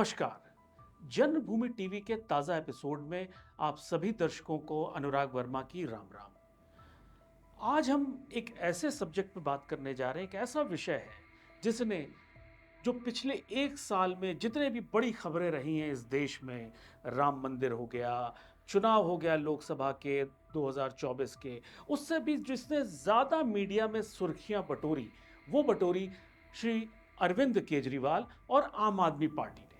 नमस्कार। जन्मभूमि टीवी के ताजा एपिसोड में आप सभी दर्शकों को अनुराग वर्मा की राम राम। आज हम एक ऐसे सब्जेक्ट पर बात करने जा रहे हैं, एक ऐसा विषय है जिसने जो पिछले एक साल में जितने भी बड़ी खबरें रही हैं इस देश में, राम मंदिर हो गया, चुनाव हो गया लोकसभा के 2024 के, उससे भी जिसने ज्यादा मीडिया में सुर्खियां बटोरी, वो बटोरी श्री अरविंद केजरीवाल और आम आदमी पार्टी ने।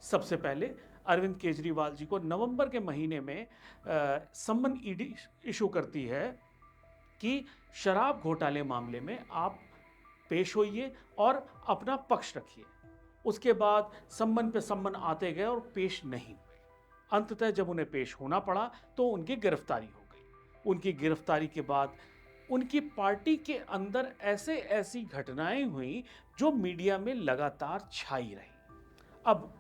सबसे पहले अरविंद केजरीवाल जी को नवंबर के महीने में सम्मन ईडी इशू करती है कि शराब घोटाले मामले में आप पेश होइए और अपना पक्ष रखिए। उसके बाद सम्मन पे सम्मन आते गए और पेश नहीं हुए। अंततः जब उन्हें पेश होना पड़ा तो उनकी गिरफ्तारी हो गई। उनकी गिरफ्तारी के बाद उनकी पार्टी के अंदर ऐसे ऐसी घटनाएं हुई जो मीडिया में लगातार छाई रही। अब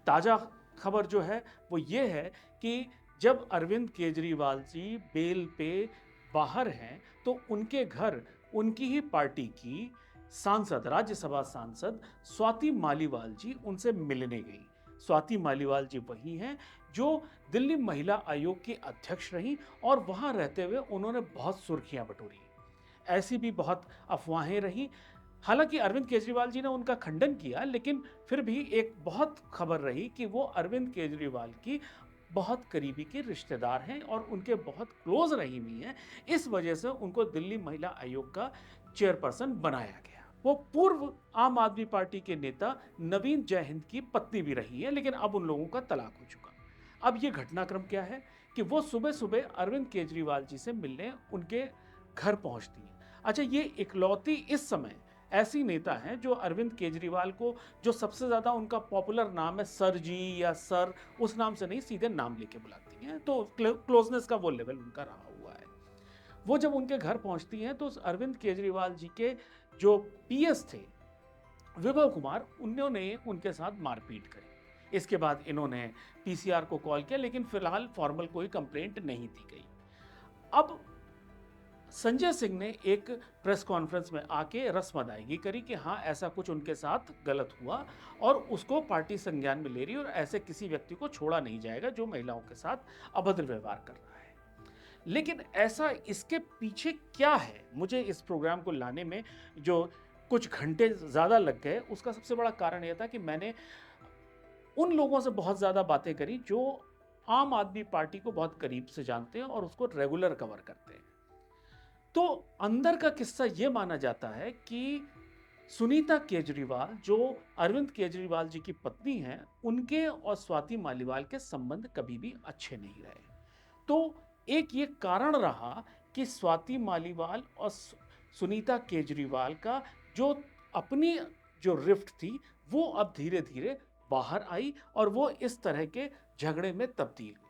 ताजा खबर जो है वो ये है कि जब अरविंद केजरीवाल जी बेल पे बाहर हैं तो उनके घर उनकी ही पार्टी की सांसद, राज्यसभा सांसद स्वाति मालीवाल जी उनसे मिलने गई। स्वाति मालीवाल जी वही हैं जो दिल्ली महिला आयोग की अध्यक्ष रहीं और वहां रहते हुए उन्होंने बहुत सुर्खियां बटोरी। ऐसी भी बहुत अफवाहें रहीं। हालांकि अरविंद केजरीवाल जी ने उनका खंडन किया, लेकिन फिर भी एक बहुत खबर रही कि वो अरविंद केजरीवाल की बहुत करीबी के रिश्तेदार हैं और उनके बहुत क्लोज रही हुई हैं। इस वजह से उनको दिल्ली महिला आयोग का चेयरपर्सन बनाया गया। वो पूर्व आम आदमी पार्टी के नेता नवीन जयहिंद की पत्नी भी रही है, लेकिन अब उन लोगों का तलाक हो चुका। अब ये घटनाक्रम क्या है कि वो सुबह सुबह अरविंद केजरीवाल जी से मिलने उनके घर पहुंचती हैं। अच्छा, ये इकलौती इस समय ऐसी नेता हैं जो अरविंद केजरीवाल को, जो सबसे ज्यादा उनका पॉपुलर नाम है सर जी या सर, उस नाम से नहीं सीधे नाम लेके बुलाती हैं, तो क्लोजनेस का वो लेवल उनका रहा हुआ है। वो जब उनके घर पहुंचती हैं तो अरविंद केजरीवाल जी के जो पीएस थे विभव कुमार, उन्होंने उनके साथ मारपीट करी। इसके बाद इन्होंने पीसीआर को कॉल किया, लेकिन फिलहाल फॉर्मल कोई कंप्लेंट नहीं दी गई। अब संजय सिंह ने एक प्रेस कॉन्फ्रेंस में आके रस्म अदायगी करी कि हाँ, ऐसा कुछ उनके साथ गलत हुआ और उसको पार्टी संज्ञान में ले रही और ऐसे किसी व्यक्ति को छोड़ा नहीं जाएगा जो महिलाओं के साथ अभद्र व्यवहार कर रहा है। लेकिन ऐसा इसके पीछे क्या है, मुझे इस प्रोग्राम को लाने में जो कुछ घंटे ज्यादा लग गए, उसका सबसे बड़ा कारण यह था कि मैंने उन लोगों से बहुत ज्यादा बातें करी जो आम आदमी पार्टी को बहुत करीब से जानते हैं और उसको रेगुलर कवर करते हैं। तो अंदर का किस्सा यह माना जाता है कि सुनीता केजरीवाल, जो अरविंद केजरीवाल जी की पत्नी हैं, उनके और स्वाति मालीवाल के संबंध कभी भी अच्छे नहीं रहे। तो एक ये कारण रहा कि स्वाति मालीवाल और सुनीता केजरीवाल का जो अपनी जो रिफ्ट थी वो अब धीरे धीरे बाहर आई और वो इस तरह के झगड़े में तब्दील हुई।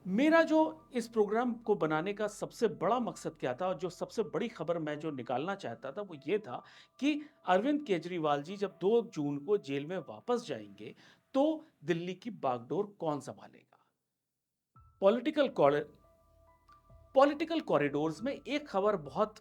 मेरा जो इस प्रोग्राम को बनाने का सबसे बड़ा मकसद क्या था और जो सबसे बड़ी खबर मैं जो निकालना चाहता था वो ये था कि अरविंद केजरीवाल जी जब 2 जून को जेल में वापस जाएंगे तो दिल्ली की बागडोर कौन संभालेगा। पॉलिटिकल पॉलिटिकल कॉरिडोर्स में एक खबर बहुत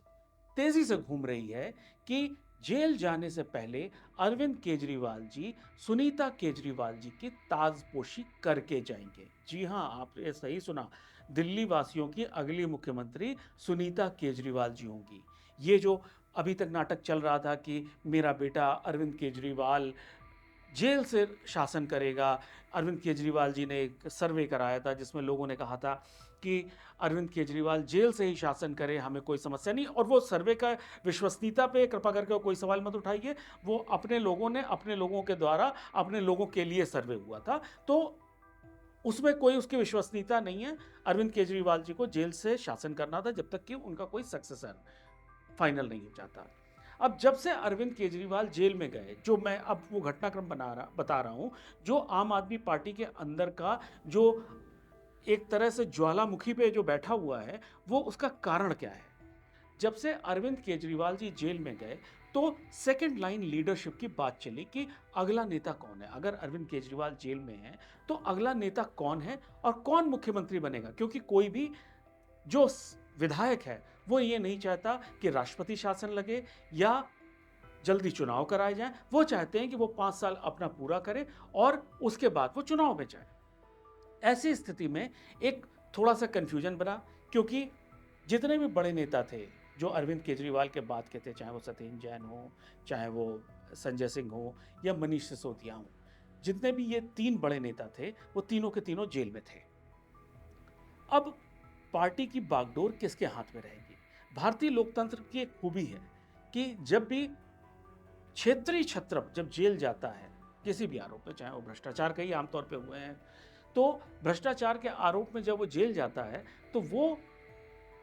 तेजी से घूम रही है कि जेल जाने से पहले अरविंद केजरीवाल जी सुनीता केजरीवाल जी की ताजपोशी करके जाएंगे। जी हां, आपने सही सुना, दिल्ली वासियों की अगली मुख्यमंत्री सुनीता केजरीवाल जी होंगी। ये जो अभी तक नाटक चल रहा था कि मेरा बेटा अरविंद केजरीवाल जेल से शासन करेगा, अरविंद केजरीवाल जी ने एक सर्वे कराया था जिसमें लोगों ने कहा था कि अरविंद केजरीवाल जेल से ही शासन करे, हमें कोई समस्या नहीं। और वो सर्वे का विश्वसनीयता पे कृपा करके कोई सवाल मत उठाइए, वो अपने लोगों ने अपने लोगों के द्वारा अपने लोगों के लिए सर्वे हुआ था, तो उसमें कोई उसकी विश्वसनीयता नहीं है। अरविंद केजरीवाल जी को जेल से शासन करना था जब तक कि उनका कोई सक्सेसर फाइनल नहीं हो जाता। अब जब से अरविंद केजरीवाल जेल में गए, जो मैं अब वो घटनाक्रम बता रहा हूं, जो आम आदमी पार्टी के अंदर का जो एक तरह से ज्वालामुखी पे जो बैठा हुआ है, वो उसका कारण क्या है। जब से अरविंद केजरीवाल जी जेल में गए तो सेकंड लाइन लीडरशिप की बात चली कि अगला नेता कौन है। अगर अरविंद केजरीवाल जेल में है तो अगला नेता कौन है और कौन मुख्यमंत्री बनेगा, क्योंकि कोई भी विधायक है वो ये नहीं चाहता कि राष्ट्रपति शासन लगे या जल्दी चुनाव कराए जाएं। वो चाहते हैं कि वो 5 साल अपना पूरा करें और उसके बाद वो चुनाव में जाए। ऐसी स्थिति में एक थोड़ा सा कन्फ्यूजन बना, क्योंकि जितने भी बड़े नेता थे जो अरविंद केजरीवाल के बाद के थे, चाहे वो सत्येंद्र जैन हो, चाहे वो संजय सिंह हो या मनीष सिसोदिया हो, जितने भी ये 3 बड़े नेता थे वो तीनों के तीनों जेल में थे। अब पार्टी की बागडोर किसके हाथ में रहेगी? भारतीय लोकतंत्र की एक खूबी है कि जब भी क्षेत्रीय छत्रप जब जेल जाता है किसी भी आरोप में, चाहे वो भ्रष्टाचार के ही आमतौर पे हुए हैं, तो भ्रष्टाचार के आरोप में जब वो जेल जाता है तो वो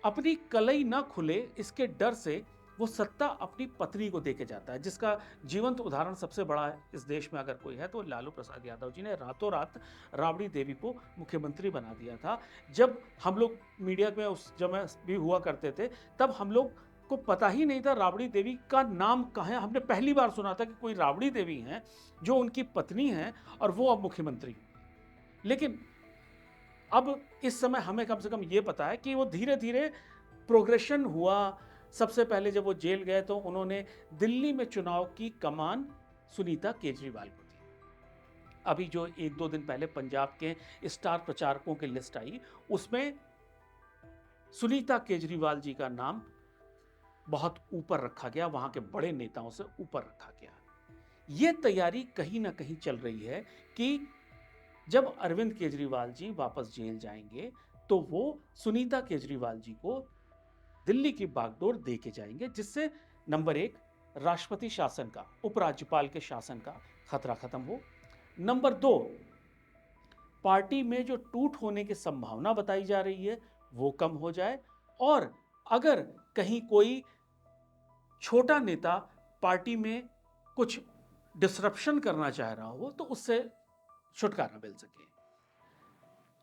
अपनी कलई ना खुले इसके डर से वो सत्ता अपनी पत्नी को देके जाता है, जिसका जीवंत उदाहरण सबसे बड़ा है इस देश में अगर कोई है तो लालू प्रसाद यादव जी ने रातों रात राबड़ी देवी को मुख्यमंत्री बना दिया था। जब हम लोग मीडिया में उस समय भी हुआ करते थे, तब हम लोग को पता ही नहीं था राबड़ी देवी का नाम कहाँ है। हमने पहली बार सुना था कि कोई राबड़ी देवी हैं जो उनकी पत्नी हैं और वो अब मुख्यमंत्री। लेकिन अब इस समय हमें कम से कम ये पता है कि वो धीरे धीरे प्रोग्रेशन हुआ। सबसे पहले जब वो जेल गए तो उन्होंने दिल्ली में चुनाव की कमान सुनीता केजरीवाल को दी। अभी जो 1-2 दिन पहले पंजाब के स्टार प्रचारकों की लिस्ट आई, उसमें सुनीता केजरीवाल जी का नाम बहुत ऊपर रखा गया, वहां के बड़े नेताओं से ऊपर रखा गया। ये तैयारी कहीं ना कहीं चल रही है कि जब अरविंद केजरीवाल जी वापस जेल जाएंगे तो वो सुनीता केजरीवाल जी को दिल्ली की बागडोर दे के जाएंगे, जिससे नंबर 1 राष्ट्रपति शासन का, उपराज्यपाल के शासन का खतरा खत्म हो। नंबर 2, पार्टी में जो टूट होने की संभावना बताई जा रही है वो कम हो जाए, और अगर कहीं कोई छोटा नेता पार्टी में कुछ डिसरप्शन करना चाह रहा हो तो उससे छुटकारा मिल सके।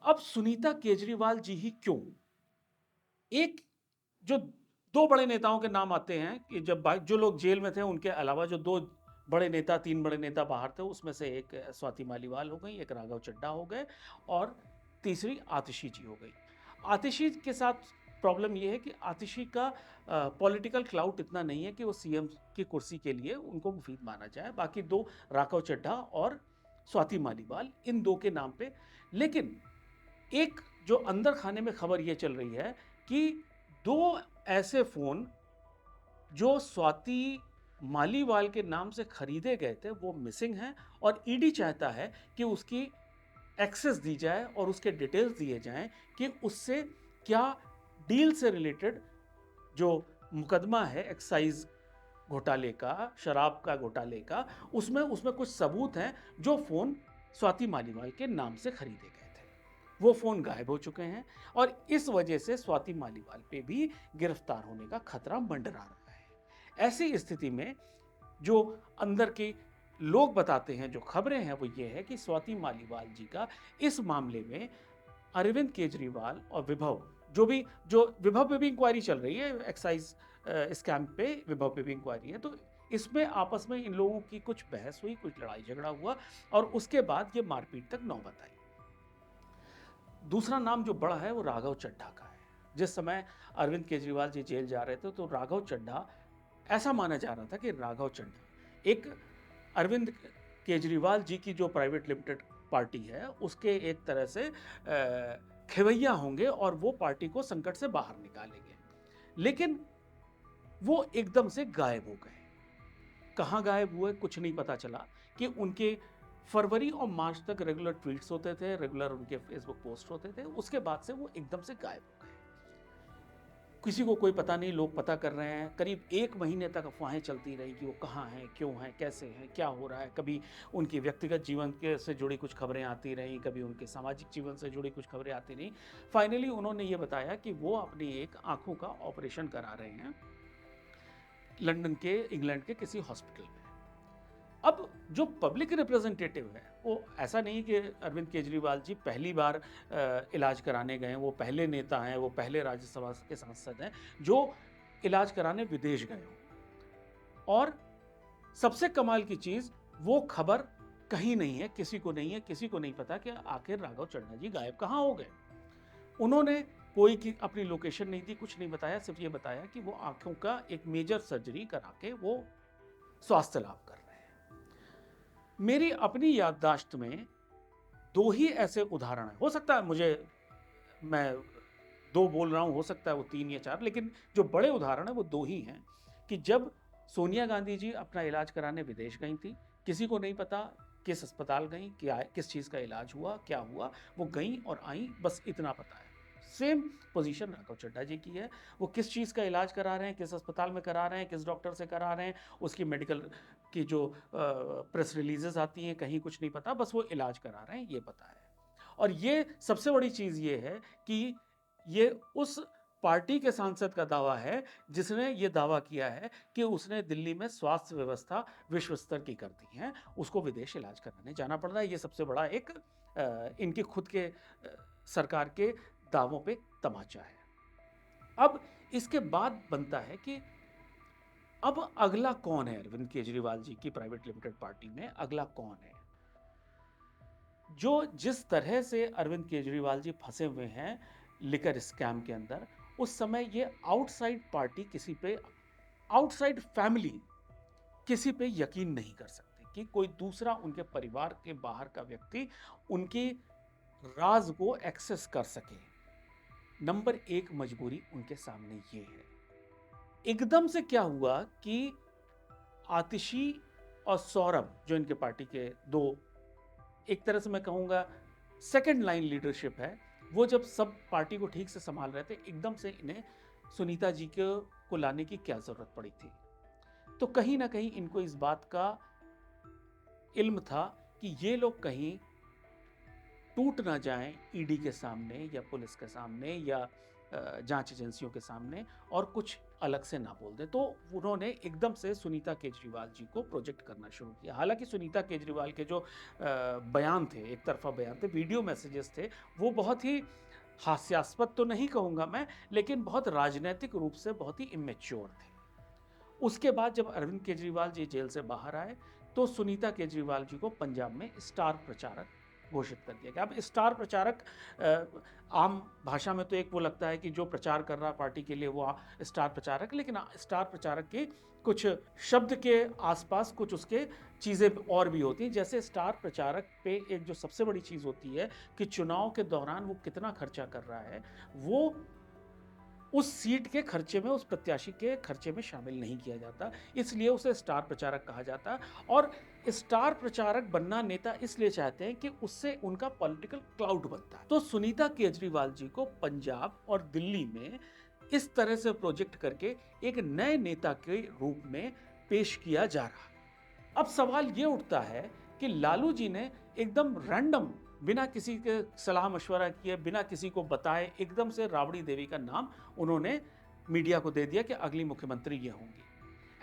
अब सुनीता केजरीवाल जी ही क्यों? एक जो 2 बड़े नेताओं के नाम आते हैं कि जब जो लोग जेल में थे उनके अलावा जो 2 बड़े नेता, 3 बड़े नेता बाहर थे, उसमें से एक स्वाति मालीवाल हो गई, एक राघव चड्ढा हो गए और तीसरी आतिशी जी हो गई। आतिशी के साथ प्रॉब्लम ये है कि आतिशी का पॉलिटिकल क्लाउट इतना नहीं है कि वो सीएम की कुर्सी के लिए उनको मुफीद माना जाए। बाकी 2 राघव चड्ढा और स्वाति मालीवाल, इन 2 के नाम पे। लेकिन एक जो अंदर खाने में खबर ये चल रही है कि 2 ऐसे फोन जो स्वाति मालीवाल के नाम से खरीदे गए थे वो मिसिंग हैं, और ईडी चाहता है कि उसकी एक्सेस दी जाए और उसके डिटेल्स दिए जाएं कि उससे क्या डील से रिलेटेड जो मुकदमा है एक्साइज घोटाले का, शराब का घोटाले का, उसमें उसमें कुछ सबूत हैं जो फोन स्वाति मालीवाल के नाम से खरीदे गए थे। वो फोन गायब हो चुके हैं और इस वजह से स्वाति मालीवाल पे भी गिरफ्तार होने का खतरा मंडरा रहा है। ऐसी स्थिति में जो अंदर के लोग बताते हैं, जो खबरें हैं, वो ये है कि स्वाति मालीवाल जी का इस मामले में अरविंद केजरीवाल और विभव, जो विभव पे भी इंक्वायरी चल रही है, एक्साइज स्कैम पे विभव पे भी इंक्वायरी है, तो इसमें आपस में इन लोगों की कुछ बहस हुई, कुछ लड़ाई झगड़ा हुआ और उसके बाद ये मारपीट तक नौबत आई। दूसरा नाम जो बड़ा है वो राघव चड्ढा का है। जिस समय अरविंद केजरीवाल जी जेल जा रहे थे तो राघव चड्ढा, ऐसा माना जा रहा था कि राघव चड्ढा एक अरविंद केजरीवाल जी की जो प्राइवेट लिमिटेड पार्टी है उसके एक तरह से खेवैया होंगे और वो पार्टी को संकट से बाहर निकालेंगे। लेकिन वो एकदम से गायब हो गए। कहाँ गायब हुए कुछ नहीं पता चला। कि उनके फरवरी और मार्च तक रेगुलर ट्वीट्स होते थे, रेगुलर उनके फेसबुक पोस्ट होते थे, उसके बाद से वो एकदम से गायब हो गए। किसी को कोई पता नहीं, लोग पता कर रहे हैं। करीब 1 महीने तक अफवाहें चलती रही कि वो कहाँ हैं, क्यों हैं, कैसे हैं, क्या हो रहा है। कभी उनकी व्यक्तिगत जीवन के से जुड़ी कुछ खबरें आती रहीं, कभी उनके सामाजिक जीवन से जुड़ी कुछ खबरें आती रहीं। फाइनली उन्होंने ये बताया कि वो अपनी एक आंखों का ऑपरेशन करा रहे हैं लंदन के, इंग्लैंड के किसी हॉस्पिटल में। अब जो पब्लिक रिप्रेजेंटेटिव है वो ऐसा नहीं कि अरविंद केजरीवाल जी पहली बार इलाज कराने गए हैं, वो पहले नेता हैं, वो पहले राज्यसभा के सांसद हैं जो इलाज कराने विदेश गए हों। और सबसे कमाल की चीज, वो खबर कहीं नहीं है, किसी को नहीं है, किसी को नहीं पता कि आखिर राघव चड्ढा जी गायब कहाँ हो गए। उन्होंने कोई की अपनी लोकेशन नहीं दी, कुछ नहीं बताया, सिर्फ ये बताया कि वो आंखों का एक मेजर सर्जरी करा के वो स्वास्थ्य लाभ कर रहे हैं। मेरी अपनी याददाश्त में 2 ही ऐसे उदाहरण हैं। हो सकता है मैं 2 बोल रहा हूँ, हो सकता है वो 3 या 4, लेकिन जो बड़े उदाहरण हैं वो 2 ही हैं कि जब सोनिया गांधी जी अपना इलाज कराने विदेश गई थी, किसी को नहीं पता किस अस्पताल गईं, क्या किस चीज़ का इलाज हुआ, क्या हुआ, वो गईं और आईं, बस इतना पता है। सेम पोजीशन राघव चड्ढा जी की है। वो किस चीज़ का इलाज करा रहे हैं, किस अस्पताल में करा रहे हैं, किस डॉक्टर से करा रहे हैं, उसकी मेडिकल की जो प्रेस रिलीजेस आती हैं, कहीं कुछ नहीं पता, बस वो इलाज करा रहे हैं, ये पता है। और ये सबसे बड़ी चीज़ ये है कि ये उस पार्टी के सांसद का दावा है जिसने ये दावा किया है कि उसने दिल्ली में स्वास्थ्य व्यवस्था विश्व स्तर की कर दी है, उसको विदेश इलाज कराने जाना पड़ रहा है। ये सबसे बड़ा एक इनके खुद के सरकार के दावों पे तमाचा है। अब इसके बाद बनता है कि अब अगला कौन है अरविंद केजरीवाल जी की प्राइवेट लिमिटेड पार्टी में, अगला कौन है? जो जिस तरह से अरविंद केजरीवाल जी फंसे हुए हैं लिकर स्कैम के अंदर, उस समय ये आउटसाइड पार्टी किसी पे, आउटसाइड फैमिली किसी पे यकीन नहीं कर सकती कि कोई दूसरा उनके परिवार के बाहर का व्यक्ति उनकी राज को एक्सेस कर सके। नंबर 1 मजबूरी उनके सामने ये है। एकदम से क्या हुआ कि आतिशी और सौरभ, जो इनके पार्टी के 2, एक तरह से मैं कहूँगा सेकंड लाइन लीडरशिप है, वो जब सब पार्टी को ठीक से संभाल रहे थे, एकदम से इन्हें सुनीता जी को लाने की क्या ज़रूरत पड़ी थी? तो कहीं ना कहीं इनको इस बात का इल्म था कि ये लोग कहीं टूट ना जाएं ईडी के सामने या पुलिस के सामने या जांच एजेंसियों के सामने और कुछ अलग से ना बोल दे। तो उन्होंने एकदम से सुनीता केजरीवाल जी को प्रोजेक्ट करना शुरू किया। हालांकि सुनीता केजरीवाल के जो बयान थे, एक तरफा बयान थे, वीडियो मैसेजेस थे, वो बहुत ही हास्यास्पद तो नहीं कहूँगा मैं, लेकिन बहुत राजनीतिक रूप से बहुत ही इमेच्योर थे। उसके बाद जब अरविंद केजरीवाल जी जेल से बाहर आए तो सुनीता केजरीवाल जी को पंजाब में स्टार प्रचारक घोषित कर दिया गया। अब स्टार प्रचारक आम भाषा में तो एक वो लगता है कि जो प्रचार कर रहा है पार्टी के लिए वो स्टार प्रचारक, लेकिन स्टार प्रचारक के कुछ शब्द के आसपास कुछ उसके चीज़ें और भी होती हैं। जैसे स्टार प्रचारक पे एक जो सबसे बड़ी चीज़ होती है कि चुनाव के दौरान वो कितना खर्चा कर रहा है, वो उस सीट के खर्चे में, उस प्रत्याशी के खर्चे में शामिल नहीं किया जाता, इसलिए उसे स्टार प्रचारक कहा जाता है। और स्टार प्रचारक बनना नेता इसलिए चाहते हैं कि उससे उनका पॉलिटिकल क्लाउड बनता है। तो सुनीता केजरीवाल जी को पंजाब और दिल्ली में इस तरह से प्रोजेक्ट करके एक नए नेता के रूप में पेश किया जा रहा है। अब सवाल ये उठता है कि लालू जी ने एकदम रैंडम, बिना किसी के सलाह मशवरा किए, बिना किसी को बताए, एकदम से राबड़ी देवी का नाम उन्होंने मीडिया को दे दिया कि अगली मुख्यमंत्री ये होंगी।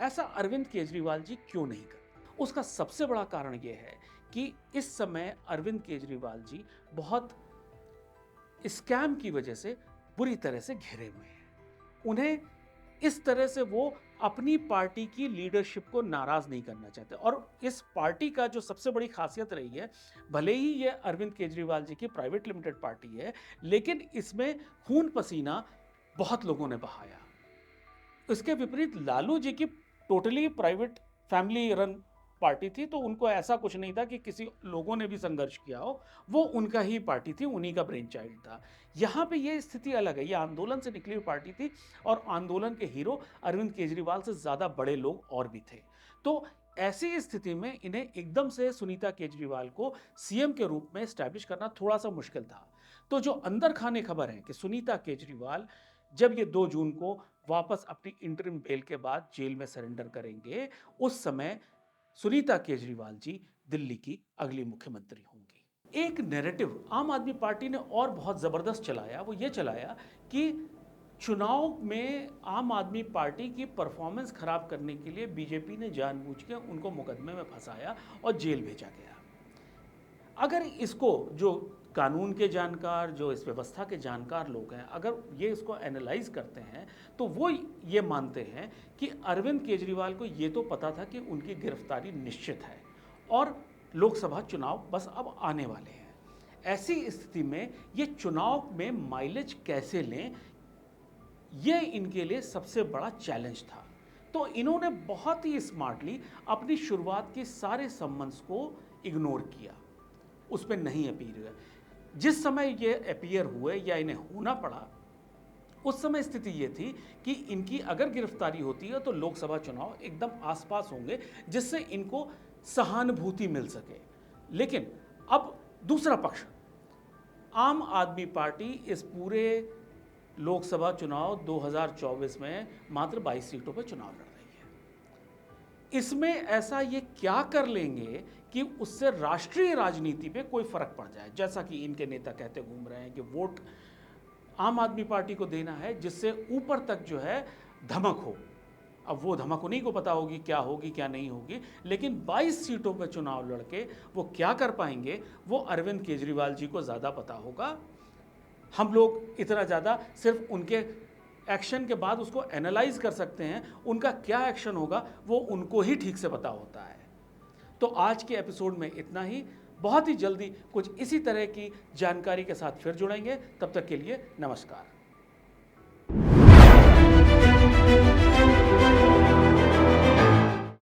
ऐसा अरविंद केजरीवाल जी क्यों नहीं करते? उसका सबसे बड़ा कारण यह है कि इस समय अरविंद केजरीवाल जी बहुत स्कैम की वजह से बुरी तरह से घिरे हुए हैं। उन्हें इस तरह से वो अपनी पार्टी की लीडरशिप को नाराज नहीं करना चाहते। और इस पार्टी का जो सबसे बड़ी खासियत रही है, भले ही ये अरविंद केजरीवाल जी की प्राइवेट लिमिटेड पार्टी है, लेकिन इसमें खून पसीना बहुत लोगों ने बहाया। इसके विपरीत लालू जी की totally private family run party थी, तो उनको ऐसा कुछ नहीं था कि किसी लोगों ने भी संघर्ष किया हो, वो उनका ही पार्टी थी, उन्हीं का ब्रेन चाइल्ड था। यहाँ पे ये स्थिति अलग है, ये आंदोलन से निकली हुई पार्टी थी और आंदोलन के हीरो अरविंद केजरीवाल से ज़्यादा बड़े लोग और भी थे। तो ऐसी स्थिति में इन्हें एकदम से सुनीता केजरीवाल को सीएम के रूप में स्टैब्लिश करना थोड़ा सा मुश्किल था। तो जो अंदर खाने खबर है कि सुनीता केजरीवाल जब ये 2 जून को वापस अपनी इंटरिम बेल के बाद जेल में सरेंडर करेंगे, उस समय सुनीता केजरीवाल जी दिल्ली की अगली मुख्यमंत्री होंगी। एक नैरेटिव आम आदमी पार्टी ने और बहुत जबरदस्त चलाया, वो ये चलाया कि चुनाव में आम आदमी पार्टी की परफॉर्मेंस खराब करने के लिए बीजेपी ने जानबूझ के उनको मुकदमे में फंसाया और जेल भेजा गया। अगर इसको जो कानून के जानकार, जो इस व्यवस्था के जानकार लोग हैं, अगर ये इसको एनालाइज करते हैं तो वो ये मानते हैं कि अरविंद केजरीवाल को ये तो पता था कि उनकी गिरफ्तारी निश्चित है और लोकसभा चुनाव बस अब आने वाले हैं। ऐसी स्थिति में ये चुनाव में माइलेज कैसे लें, ये इनके लिए सबसे बड़ा चैलेंज था। तो इन्होंने बहुत ही स्मार्टली अपनी शुरुआत के सारे सम्मन्स को इग्नोर किया, उस पर नहीं अपीयर हुए। जिस समय ये अपीयर हुए या इन्हें होना पड़ा, उस समय स्थिति ये थी कि इनकी अगर गिरफ्तारी होती है तो लोकसभा चुनाव एकदम आसपास होंगे, जिससे इनको सहानुभूति मिल सके। लेकिन अब दूसरा पक्ष, आम आदमी पार्टी इस पूरे लोकसभा चुनाव 2024 में मात्र 22 सीटों पर चुनाव लड़ रही है। इसमें ऐसा ये क्या कर लेंगे कि उससे राष्ट्रीय राजनीति पे कोई फर्क पड़ जाए, जैसा कि इनके नेता कहते घूम रहे हैं कि वोट आम आदमी पार्टी को देना है, जिससे ऊपर तक जो है धमक हो। अब वो धमक उन्हीं को पता होगी क्या होगी क्या नहीं होगी, लेकिन 22 सीटों पर चुनाव लड़के वो क्या कर पाएंगे वो अरविंद केजरीवाल जी को ज़्यादा पता होगा। हम लोग इतना ज़्यादा सिर्फ उनके एक्शन के बाद उसको एनालाइज कर सकते हैं, उनका क्या एक्शन होगा वो उनको ही ठीक से पता होता है। तो आज के एपिसोड में इतना ही। बहुत ही जल्दी कुछ इसी तरह की जानकारी के साथ फिर जुड़ेंगे। तब तक के लिए नमस्कार।